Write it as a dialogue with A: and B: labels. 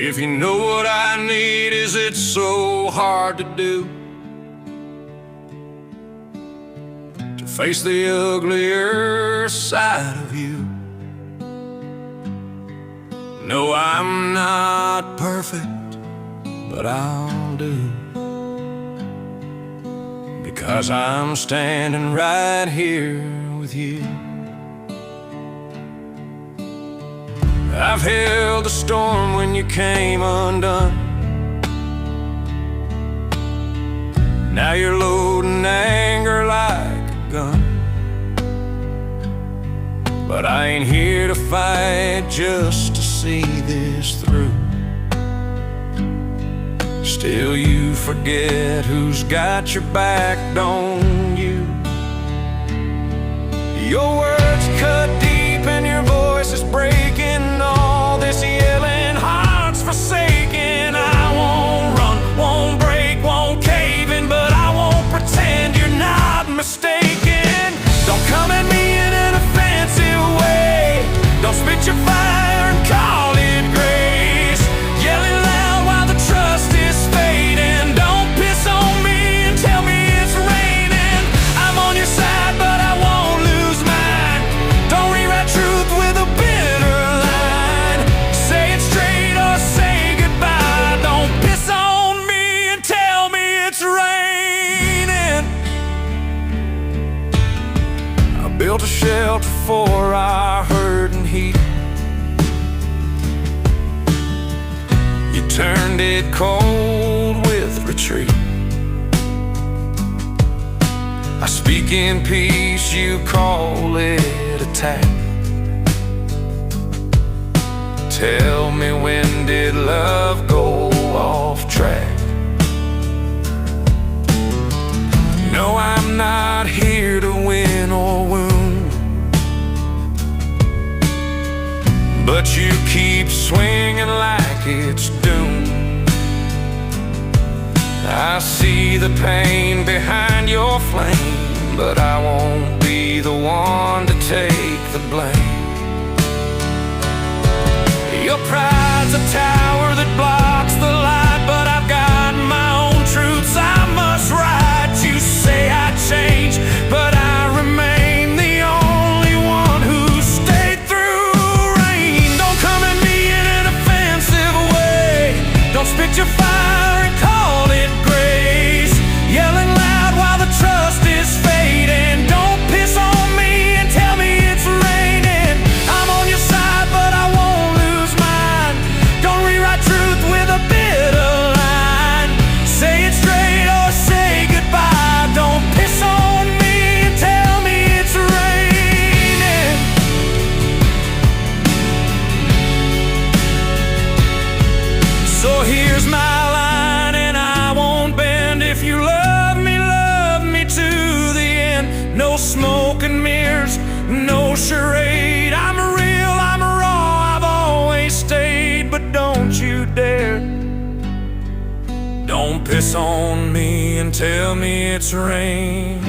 A: If you know what I need, is it so hard to do? To face the uglier side of you. No, I'm not perfect, but I'll do, because I'm standing right here with you. I've held the storm when you came undone. Now you're loading anger like a gun. But I ain't here to fight, just to see this through. Still you forget who's got your back, don't you? Your words cut deep and your voice is breaking. All this yelling, hearts forsaken. I won't run, won't break, won't cave in, but I won't pretend you're not mistaken. Don't come at me in an offensive way. Don't spit your fire and call it grace. Yelling loud while the trust is fading. Don't piss on me and tell me it's raining. I'm on your side, but I won't lose mine. Don't rewrite truth with a bitter line. Say it straight or say goodbye. Don't piss on me and tell me it's raining. I built a shelter for our hurt and heat. You turned it cold with retreat. I speak in peace, you call it attack. Tell me, when did love go off track? No, I'm not here to win or wound, but you keep swinging like it's doomed. I see the pain behind your flame, but I won't be the one to take the blame. Your pride's a tower that blocks the light, but I've got my own truths I must write. You say I change, but I remain the only one who stayed through rain. Don't come at me in an offensive way. Don't spit your fire and call it grace. Yelling loud while the trust is fading. Don't piss on me and tell me it's raining. I'm on your side, but I won't lose mine. Don't rewrite truth with a bitter line. Say it straight or say goodbye. Don't piss on me and tell me it's raining. So here's my line, and I won't bend. If you love me to the end. No smoke and mirrors, no charade. I'm real, I'm raw, I've always stayed. But don't you dare, don't piss on me and tell me it's rain.